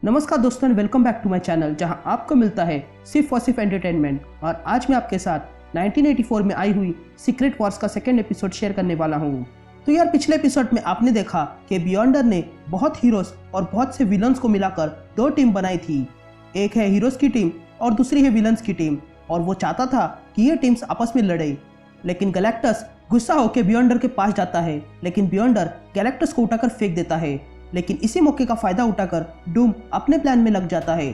नमस्कार दोस्तों, welcome back to my channel जहां आपको मिलता है सिर्फ और सिर्फ एंटरटेनमेंट। और आज मैं आपके साथ 1984 में आई हुई सीक्रेट वॉर्स का सेकंड एपिसोड शेयर करने वाला हूं। तो यार, पिछले एपिसोड में आपने देखा कि बियॉन्डर ने बहुत हीरोज और बहुत से विलन्स को मिलाकर दो टीम बनाई थी। एक है हीरोज की टीम और दूसरी है विलन्स की टीम, और वो चाहता था कि ये टीम्स आपस में लड़े। लेकिन गैलेक्टस गुस्सा होकर बियॉन्डर के पास जाता है, लेकिन बियॉन्डर गैलेक्टस को उठाकर फेंक देता है। लेकिन इसी मौके का फायदा उठाकर डूम अपने प्लान में लग जाता है।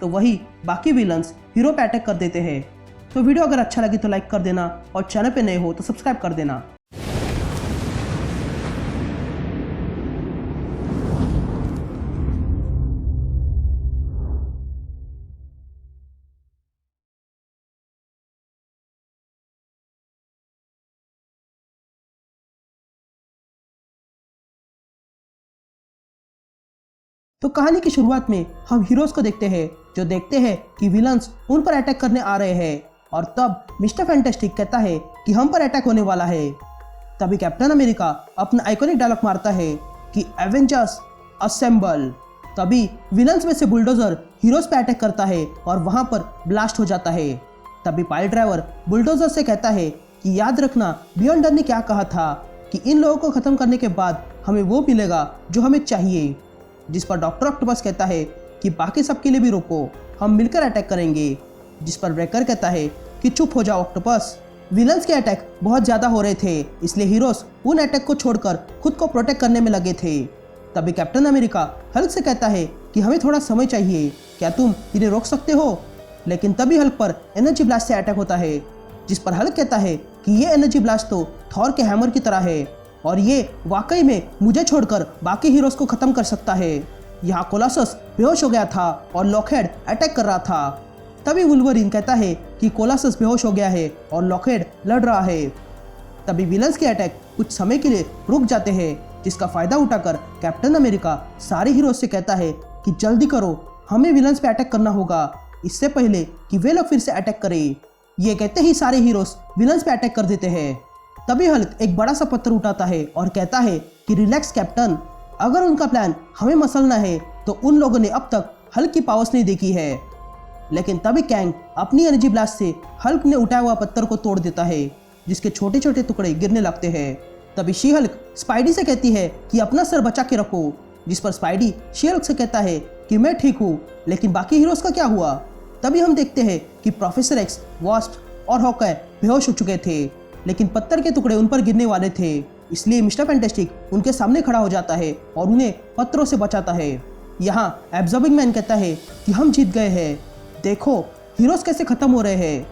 तो वही बाकी विलन्स हीरो पे अटैक कर देते हैं। तो वीडियो अगर अच्छा लगे तो लाइक कर देना और चैनल पे नए हो तो सब्सक्राइब कर देना। तो कहानी की शुरुआत में हम हीरोज को देखते हैं जो देखते हैं कि विलन्स उन पर अटैक करने आ रहे हैं। और तब मिस्टर फैंटास्टिक कहता है कि हम पर अटैक होने वाला है। तभी कैप्टन अमेरिका अपना आइकॉनिक डायलॉग मारता है कि एवेंजर्स असेंबल। तभी विलन्स में से बुलडोजर हीरोज पे अटैक करता है और वहां पर ब्लास्ट हो जाता है। तभी पाइल ड्राइवर बुलडोजर से कहता है कि याद रखना, बियॉन्डर ने क्या कहा था कि इन लोगों को खत्म करने के बाद हमें वो मिलेगा जो हमें चाहिए। जिस पर डॉक्टर ऑक्टोपस कहता है कि बाकी सबके लिए भी रोको, हम मिलकर अटैक करेंगे। जिस पर ब्रेकर कहता है कि चुप हो जाओ ऑक्टोपस। विलन्स के अटैक बहुत ज़्यादा हो रहे थे, इसलिए हीरोज उन अटैक को छोड़कर खुद को प्रोटेक्ट करने में लगे थे। तभी कैप्टन अमेरिका हल्क से कहता है कि हमें थोड़ा समय चाहिए, क्या तुम इन्हें रोक सकते हो? लेकिन तभी हल्क पर एनर्जी ब्लास्ट से अटैक होता है। जिस पर हल्क कहता है कि ये एनर्जी ब्लास्ट तो थॉर के हैमर की तरह है और ये वाकई में मुझे छोड़कर बाकी हीरोज को खत्म कर सकता है। यहाँ कोलोसस बेहोश हो गया था और लॉकहेड अटैक कर रहा था। तभी वुल्वरीन कहता है कि कोलोसस बेहोश हो गया है और लॉकहेड लड़ रहा है। तभी विलन्स के अटैक कुछ समय के लिए रुक जाते हैं, जिसका फायदा उठाकर कैप्टन अमेरिका सारे हीरोज से कहता है कि जल्दी करो, हमें विलन्स पे अटैक करना होगा इससे पहले कि वे लोग फिर से अटैक करें। ये कहते ही सारे हीरोज विलन्स पे अटैक कर देते हैं। तभी हल्क एक बड़ा सा पत्थर उठाता है और कहता है कि रिलैक्स कैप्टन, अगर उनका प्लान हमें मसलना है तो उन लोगों ने अब तक हल्क की पावर्स नहीं देखी है। लेकिन तभी कैंग अपनी एनर्जी ब्लास्ट से हल्क ने उठाया हुआ पत्थर को तोड़ देता है, जिसके छोटे छोटे टुकड़े गिरने लगते हैं। तभी शी हल्क स्पाइडी से कहती है कि अपना सर बचा के रखो। जिस पर स्पाइडी शी हल्क से कहता है कि मैं ठीक हूँ, लेकिन बाकी हीरोज का क्या हुआ? तभी हम देखते हैं कि प्रोफेसर एक्स, वास्प और हॉकाय बेहोश हो चुके थे, लेकिन पत्थर के टुकड़े उन पर गिरने वाले थे। इसलिए मिस्टर फैंटास्टिक उनके सामने खड़ा हो जाता है और उन्हें पत्थरों से बचाता है। यहाँ एब्जॉर्बिंग मैन कहता है कि हम जीत गए हैं, देखो हीरोज कैसे खत्म हो रहे हैं।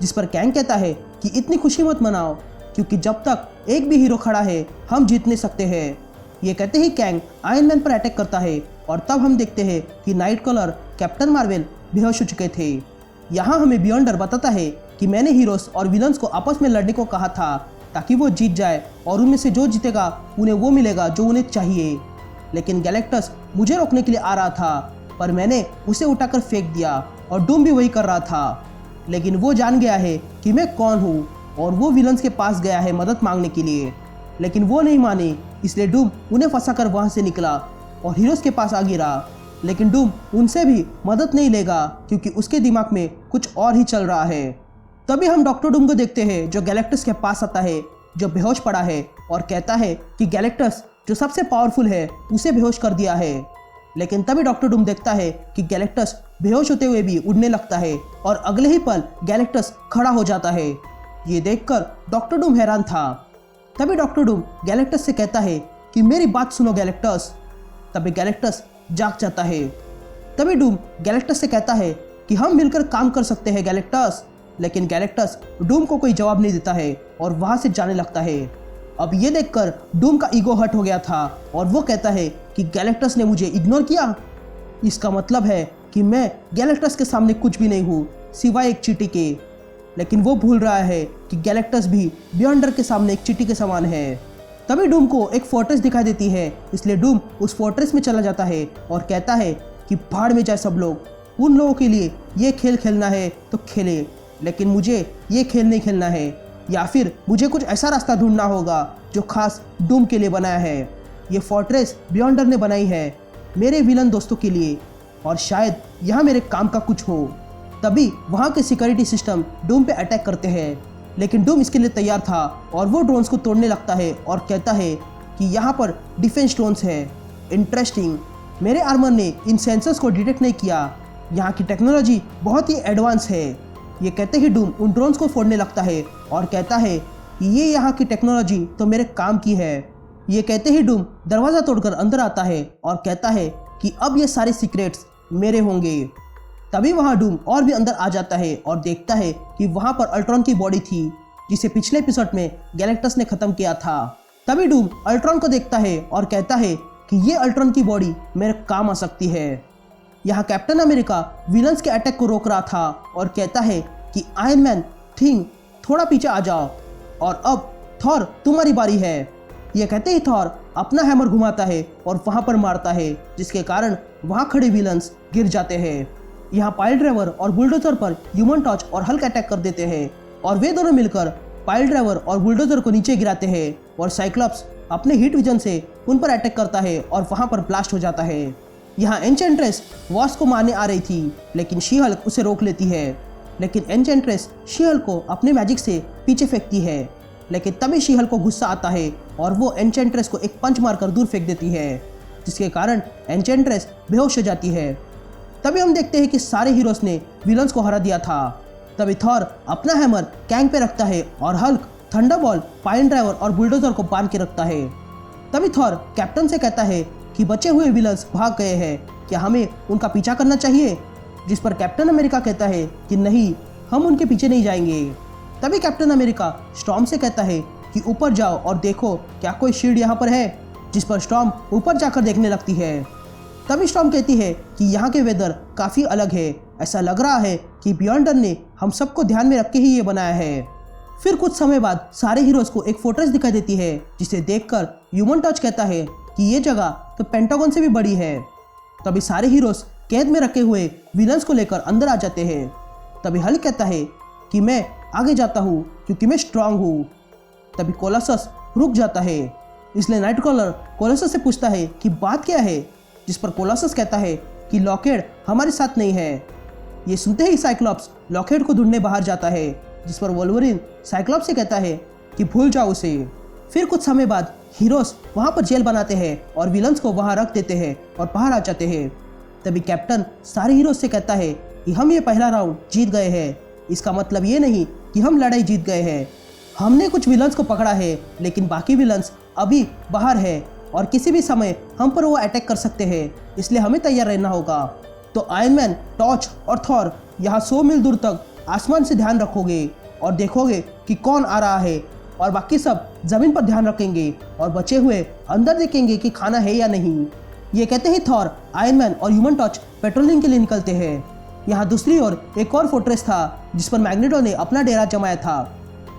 जिस पर कैंग कहता है कि इतनी खुशी मत मनाओ, क्योंकि जब तक एक भी हीरो खड़ा है हम जीत नहीं सकते हैं। ये कहते ही कैंग आयरन मैन पर अटैक करता है और तब हम देखते हैं कि नाइट कलर, कैप्टन मार्वल बेहोश हो चुके थे। यहाँ हमें बियॉन्डर बताता है कि मैंने हीरोज और विलन्स को आपस में लड़ने को कहा था ताकि वो जीत जाए और उनमें से जो जीतेगा उन्हें वो मिलेगा जो उन्हें चाहिए। लेकिन गैलेक्टस मुझे रोकने के लिए आ रहा था, पर मैंने उसे उठाकर फेंक दिया और डूम भी वही कर रहा था। लेकिन वो जान गया है कि मैं कौन हूँ और वो विलन्स के पास गया है मदद मांगने के लिए। लेकिन वो नहीं माने, इसलिए डूम उन्हें फंसाकर वहाँ से निकला और हीरोज के पास आ गिरा। लेकिन डूम उनसे भी मदद नहीं लेगा, क्योंकि उसके दिमाग में कुछ और ही चल रहा है। तभी हम डॉक्टर डूम को देखते हैं जो गैलेक्टस के पास आता है, जो बेहोश पड़ा है और कहता है कि गैलेक्टस जो सबसे पावरफुल है उसे बेहोश कर दिया है। लेकिन तभी डॉक्टर डूम देखता है कि गैलेक्टस बेहोश होते हुए भी उड़ने लगता है और अगले ही पल गैलेक्टस खड़ा हो जाता है। ये देखकर डॉक्टर डूम हैरान था। तभी डॉक्टर डूम गैलेक्टस से कहता है कि मेरी बात सुनो गैलेक्टस। तभी गैलेक्टस जाग जाता है। तभी डूम गैलेक्टस से कहता है कि हम मिलकर काम कर सकते हैं गैलेक्टस। लेकिन गैलेक्टस डूम को कोई जवाब नहीं देता है और वहां से जाने लगता है। अब ये देखकर डूम का ईगो हर्ट हो गया था और वो कहता है कि गैलेक्टस ने मुझे इग्नोर किया, इसका मतलब है कि मैं गैलेक्टस के सामने कुछ भी नहीं हूँ सिवाय एक चींटी के। लेकिन वो भूल रहा है कि गैलेक्टस भी बियॉन्डर के सामने एक चींटी के समान है। तभी डूम को एक फोर्ट्रेस दिखाई देती है, इसलिए डूम उस फोर्ट्रेस में चला जाता है और कहता है कि भाड़ में जाए सब लोग। उन लोगों के लिए ये खेल खेलना है तो खेले, लेकिन मुझे ये खेल नहीं खेलना है, या फिर मुझे कुछ ऐसा रास्ता ढूंढना होगा जो खास डूम के लिए बनाया है। ये फोर्ट्रेस बियॉन्डर ने बनाई है मेरे विलन दोस्तों के लिए। और शायद यहाँ मेरे काम का कुछ हो। तभी वहाँ के सिक्योरिटी सिस्टम डूम पे अटैक करते हैं, लेकिन डूम इसके लिए तैयार था और वो ड्रोन्स को तोड़ने लगता है और कहता है कि यहाँ पर डिफेंस ड्रोन्स है। इंटरेस्टिंग, मेरे आर्मर ने इन सेंसर्स को डिटेक्ट नहीं किया। यहाँ की टेक्नोलॉजी बहुत ही एडवांस है। ये कहते ही डूम उन ड्रोन्स को फोड़ने लगता है और कहता है कि ये यहाँ की टेक्नोलॉजी तो मेरे काम की है। ये कहते ही डूम दरवाज़ा तोड़कर अंदर आता है और कहता है कि अब ये सारे सीक्रेट्स मेरे होंगे। तभी वहाँ डूम और भी अंदर आ जाता है और देखता है कि वहाँ पर अल्ट्रॉन की बॉडी थी जिसे पिछले एपिसोड में गैलेक्टस ने ख़त्म किया था। तभी डूम अल्ट्रॉन को देखता है और कहता है कि ये अल्ट्रॉन की बॉडी मेरे काम आ सकती है। यहाँ कैप्टन अमेरिका विलन्स के अटैक को रोक रहा था और कहता है कि आयरन मैन, थिंग, थोड़ा पीछे आ जाओ और अब थॉर तुम्हारी बारी है। यह कहते ही थॉर अपना हैमर घुमाता है और वहाँ पर मारता है, जिसके कारण वहाँ खड़े विलन्स गिर जाते हैं। यहाँ पाइल ड्राइवर और बुलडोजर पर ह्यूमन टॉर्च और हल्क अटैक कर देते हैं और वे दोनों मिलकर पाइल ड्राइवर और बुलडोजर को नीचे गिराते हैं और साइक्लॉप्स अपने हीट विजन से उन पर अटैक करता है और वहाँ पर ब्लास्ट हो जाता है। यहाँ एन्चेंट्रेस वॉर्स को मारने आ रही थी, लेकिन शी हल्क उसे रोक लेती है। लेकिन एन्चेंट्रेस शी हल्क को अपने मैजिक से पीछे फेंकती है, लेकिन तभी शी हल्क को गुस्सा आता है और वो एन्चेंट्रेस को एक पंच मारकर दूर फेंक देती है, जिसके कारण एन्चेंट्रेस बेहोश हो जाती है। तभी हम देखते हैं कि सारे हीरोज ने विलन्स को हरा दिया था। तभी थॉर अपना हैमर कैंग पे रखता है और हल्क थंडरबॉल्ट, पाइल ड्राइवर और बुलडोजर को बांध के रखता है। तभी थॉर कैप्टन से कहता है कि बचे हुए विलन्स भाग गए हैं, क्या हमें उनका पीछा करना चाहिए? जिस पर कैप्टन अमेरिका कहता है कि नहीं, हम उनके पीछे नहीं जाएंगे। तभी कैप्टन अमेरिका स्टॉर्म से कहता है कि ऊपर जाओ और देखो क्या कोई शील्ड यहाँ पर है, जिस पर स्टॉर्म ऊपर जाकर देखने लगती है। तभी स्टॉर्म कहती है कि यहाँ के वेदर काफ़ी अलग है, ऐसा लग रहा है कि बियॉन्डर ने हम सबको ध्यान में रख के ही ये बनाया है। फिर कुछ समय बाद सारे हीरोज को एक फोर्ट्रेस दिखाई देती है, जिसे देखकर ह्यूमन टॉर्च कहता है कि ये जगह तो पेंटागन से भी बड़ी है। तभी सारे हीरोज कैद में रखे हुए विलन्स को लेकर अंदर आ जाते हैं। तभी हल्क कहता है कि मैं आगे जाता हूँ क्योंकि मैं स्ट्रांग हूँ। तभी कोलोसस रुक जाता है, इसलिए नाइटक्रॉलर कोलोसस से पूछता है कि बात क्या है, जिस पर कोलोसस कहता है कि लॉकहेड हमारे साथ नहीं है। ये सुनते ही साइक्लॉप्स लॉकहेड को ढूंढने बाहर जाता है, जिस पर वोल्वरिन साइक्लॉप्स से कहता है कि भूल जाओ उसे। फिर कुछ समय बाद हीरोज वहाँ पर जेल बनाते हैं और विलन्स को वहाँ रख देते हैं और बाहर आ जाते हैं। तभी कैप्टन सारे हीरोज से कहता है कि हम ये पहला राउंड जीत गए हैं। इसका मतलब ये नहीं कि हम लड़ाई जीत गए हैं, हमने कुछ विलन्स को पकड़ा है, लेकिन बाकी विलन्स अभी बाहर है और किसी भी समय हम पर वो अटैक कर सकते हैं, इसलिए हमें तैयार रहना होगा। तो आयरन मैन, टॉर्च और थॉर यहाँ 100 मील दूर तक आसमान से ध्यान रखोगे और देखोगे कि कौन आ रहा है, और बाकी सब जमीन पर ध्यान रखेंगे और बचे हुए अंदर देखेंगे कि खाना है या नहीं। ये कहते ही थॉर, आयरन मैन और ह्यूमन टॉर्च पेट्रोलिंग के लिए निकलते हैं। यहाँ दूसरी ओर एक और फोर्ट्रेस था जिस पर मैग्नेटो ने अपना डेरा जमाया था।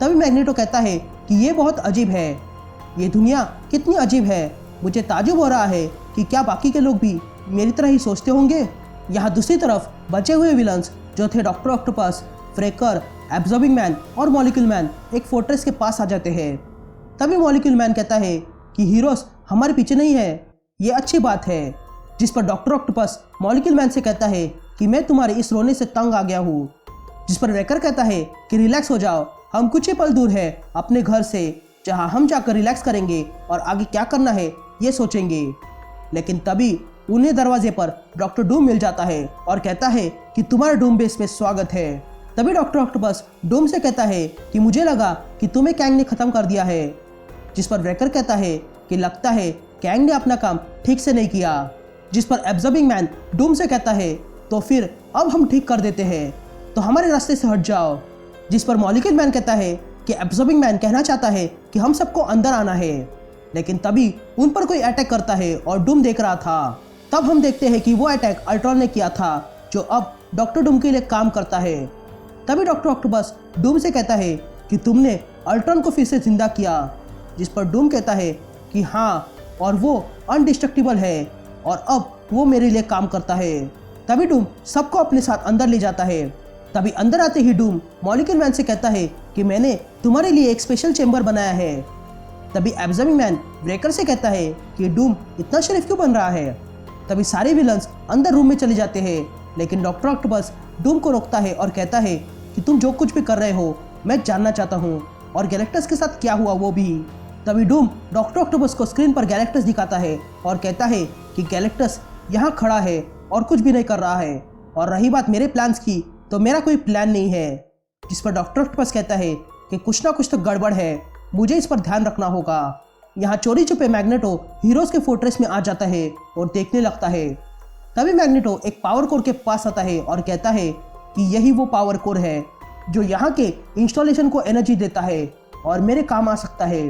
तभी मैग्नेटो कहता है कि ये बहुत अजीब है, ये दुनिया कितनी अजीब है। मुझे ताजुब हो रहा है कि क्या बाकी के लोग भी मेरी तरह ही सोचते होंगे। यहाँ दूसरी तरफ बचे हुए विलन्स जो थे डॉक्टर ऑक्टोपस, फ्रेकर, एब्जॉर्बिंग मैन और मॉलिक्यूल मैन एक फोर्ट्रेस के पास आ जाते हैं। तभी मॉलिक्यूल मैन कहता है कि हीरोज हमारे पीछे नहीं है, ये अच्छी बात है। जिस पर डॉक्टर ऑक्टोपस मॉलिक्यूल मैन से कहता है कि मैं तुम्हारे इस रोने से तंग आ गया हूँ। जिस पर रेकर कहता है कि रिलैक्स हो जाओ, हम कुछ ही पल दूर है अपने घर से, जहाँ हम जाकर रिलैक्स करेंगे और आगे क्या करना है ये सोचेंगे। लेकिन तभी उन्हें दरवाजे पर डॉक्टर डूम मिल जाता है और कहता है कि तुम्हारे डूम बेस में स्वागत है। तभी डॉक्टर ऑक्टोपस डूम से कहता है कि मुझे लगा कि तुम्हें कैंग ने ख़त्म कर दिया है। जिस पर रेकर कहता है कि लगता है कैंग ने अपना काम ठीक से नहीं किया। जिस पर एब्जॉर्बिंग मैन डूम से कहता है तो फिर अब हम ठीक कर देते हैं, तो हमारे रास्ते से हट जाओ। जिस पर मॉलिक्यूल मैन कहता है कि एब्जॉर्बिंग मैन कहना चाहता है कि हम सबको अंदर आना है, लेकिन तभी उन पर कोई अटैक करता है और डूम देख रहा था। तब हम देखते हैं कि वो अटैक अल्ट्रॉन ने किया था, जो अब डॉक्टर डूम के लिए काम करता है। तभी डॉक्टर ऑक्टोपस डूम से कहता है कि तुमने अल्ट्रॉन को फिर से जिंदा किया। जिस पर डूम कहता है कि हाँ, और वो अनडिस्ट्रक्टिबल है और अब वो मेरे लिए काम करता है। तभी डूम सबको अपने साथ अंदर ले जाता है। तभी अंदर आते ही डूम मॉलिक्यूल मैन से कहता है कि मैंने तुम्हारे लिए एक स्पेशल चेंबर बनाया है। तभी एब्जॉर्बिंग मैन ब्रेकर से कहता है कि डूम इतना शरीफ क्यों बन रहा है। तभी सारे विलन्स अंदर रूम में चले जाते हैं, लेकिन डॉक्टर ऑक्टोपस डूम को रोकता है और कहता है कि तुम जो कुछ भी कर रहे हो मैं जानना चाहता हूँ, और गैलेक्टस के साथ क्या हुआ वो भी। तभी डूम डॉक्टर ऑक्टोपस को स्क्रीन पर गैलेक्टस दिखाता है और कहता है कि गैलेक्टस यहाँ खड़ा है और कुछ भी नहीं कर रहा है, और रही बात मेरे प्लान्स की तो मेरा कोई प्लान नहीं है। जिस पर डॉक्टर ऑक्टोपस कहता है कि कुछ ना कुछ तो गड़बड़ है, मुझे इस पर ध्यान रखना होगा। यहाँ चोरी छुपे मैग्नेटो हीरोज के फोर्ट्रेस में आ जाता है और देखने लगता है। तभी मैग्नेटो एक पावर कोर के पास आता है और कहता है कि यही वो पावर कोर है जो यहाँ के इंस्टॉलेशन को एनर्जी देता है और मेरे काम आ सकता है।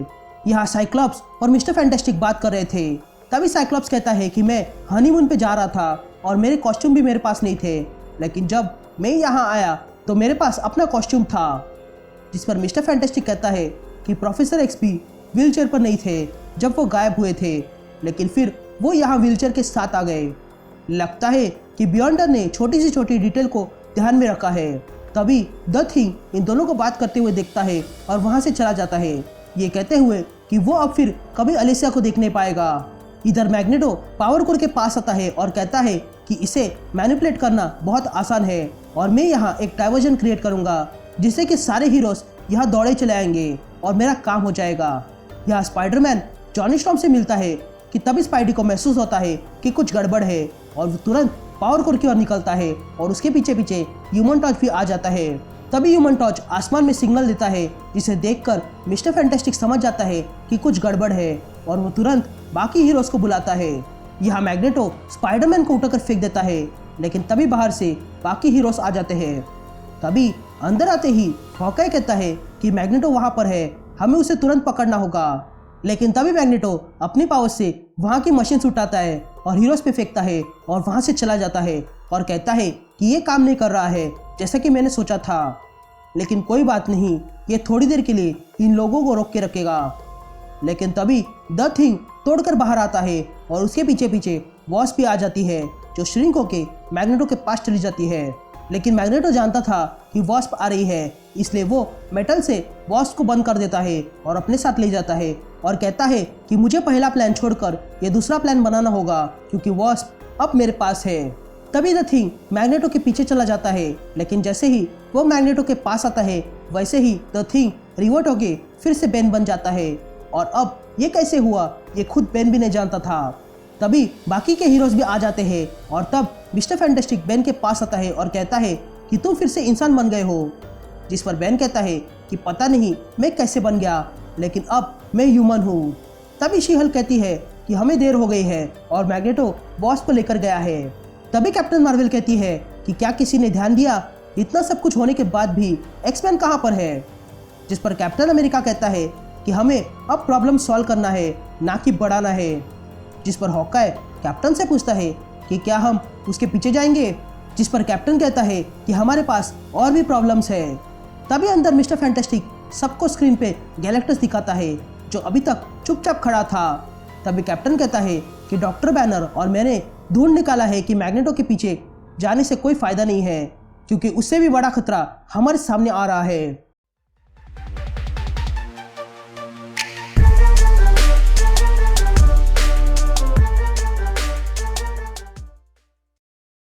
यहाँ साइक्लॉप्स और मिस्टर फैंटास्टिक बात कर रहे थे। तभी साइक्लॉप्स कहता है कि मैं हनीमून पे जा रहा था और मेरे कॉस्ट्यूम भी मेरे पास नहीं थे, लेकिन जब मैं यहाँ आया तो मेरे पास अपना कॉस्ट्यूम था। जिस पर मिस्टर फैंटास्टिक कहता है कि प्रोफेसर एक्स भी व्हील चेयर पर नहीं थे जब वो गायब हुए थे, लेकिन फिर वो यहाँ व्हील चेयर के साथ आ गए। लगता है कि बियॉन्डर ने छोटी से छोटी डिटेल को ध्यान में रखा है। तभी द थिंग इन दोनों को बात करते हुए देखता है और वहाँ से चला जाता है, ये कहते हुए कि वो अब फिर कभी अलेसिया को देख नहीं पाएगा। इधर मैग्नेटो पावर कोर के पास आता है और कहता है कि इसे मैनिपुलेट करना बहुत आसान है और मैं यहाँ एक डाइवर्जन क्रिएट करूँगा जिससे कि सारे हीरोज यहाँ दौड़े चले आएंगे और मेरा काम हो जाएगा। यहाँ स्पाइडरमैन जॉनी स्टॉर्म से मिलता है कि तभी स्पाइडी को महसूस होता है कि कुछ गड़बड़ है और वो तुरंत पावर कोर की ओर निकलता है और उसके पीछे पीछे ह्यूमन टॉर्च भी आ जाता है। तभी ह्यूमन टॉर्च आसमान में सिग्नल देता है जिसे देखकर मिस्टर फैंटास्टिक समझ जाता है कि कुछ गड़बड़ है और वो तुरंत बाकी हीरोज को बुलाता है। यहाँ मैग्नेटो स्पाइडरमैन को उठाकर फेंक देता है, लेकिन तभी बाहर से बाकी हीरोज आ जाते हैं। तभी अंदर आते ही हॉकाई कहता है कि मैग्नेटो वहाँ पर है, हमें उसे तुरंत पकड़ना होगा। लेकिन तभी मैग्नेटो अपनी पावर से वहाँ की मशीन उठाता है और हीरोज पे फेंकता है और वहाँ से चला जाता है और कहता है कि ये काम नहीं कर रहा है जैसा कि मैंने सोचा था, लेकिन कोई बात नहीं, ये थोड़ी देर के लिए इन लोगों को रोक के रखेगा। लेकिन तभी द थिंग तोड़कर बाहर आता है और उसके पीछे पीछे वॉस्प भी आ जाती है जो श्रिंक होके मैग्नेटो के पास चली जाती है। लेकिन मैग्नेटो जानता था कि वॉस्प आ रही है, इसलिए वो मेटल से वॉस्प को बंद कर देता है और अपने साथ ले जाता है और कहता है कि मुझे पहला प्लान छोड़कर ये दूसरा प्लान बनाना होगा क्योंकि वॉस्प अब मेरे पास है। तभी द थिंग मैग्नेटो के पीछे चला जाता है, लेकिन जैसे ही वो मैग्नेटो के पास आता है वैसे ही द थिंग रिवर्ट होके फिर से बेन बन जाता है, और अब ये कैसे हुआ ये खुद बेन भी नहीं जानता था। तभी बाकी के हीरोज भी आ जाते हैं और तब मिस्टर फैंटास्टिक बेन के पास आता है और कहता है कि तुम फिर से इंसान बन गए हो। जिस पर बेन कहता है कि पता नहीं मैं कैसे बन गया, लेकिन अब मैं ह्यूमन हूँ। तभी शी-हल्क कहती है कि हमें देर हो गई है और मैग्नेटो वॉस्प को लेकर गया है। तभी कैप्टन मार्वल कहती है कि क्या किसी ने ध्यान दिया, इतना सब कुछ होने के बाद भी एक्समैन कहाँ पर है। जिस पर कैप्टन अमेरिका कहता है कि हमें अब प्रॉब्लम सॉल्व करना है, ना कि बढ़ाना है। जिस पर हॉकाई कैप्टन से पूछता है कि क्या हम उसके पीछे जाएंगे, जिस पर कैप्टन कहता है कि हमारे पास और भी प्रॉब्लम्स है। तभी अंदर मिस्टर फैंटास्टिक सबको स्क्रीन पे गैलेक्टस दिखाता है जो अभी तक चुपचाप खड़ा था। तभी कैप्टन कहता है कि डॉक्टर बैनर और मैंने ढूंढ निकाला है कि मैग्नेटो के पीछे जाने से कोई फायदा नहीं है क्योंकि उससे भी बड़ा खतरा हमारे सामने आ रहा है।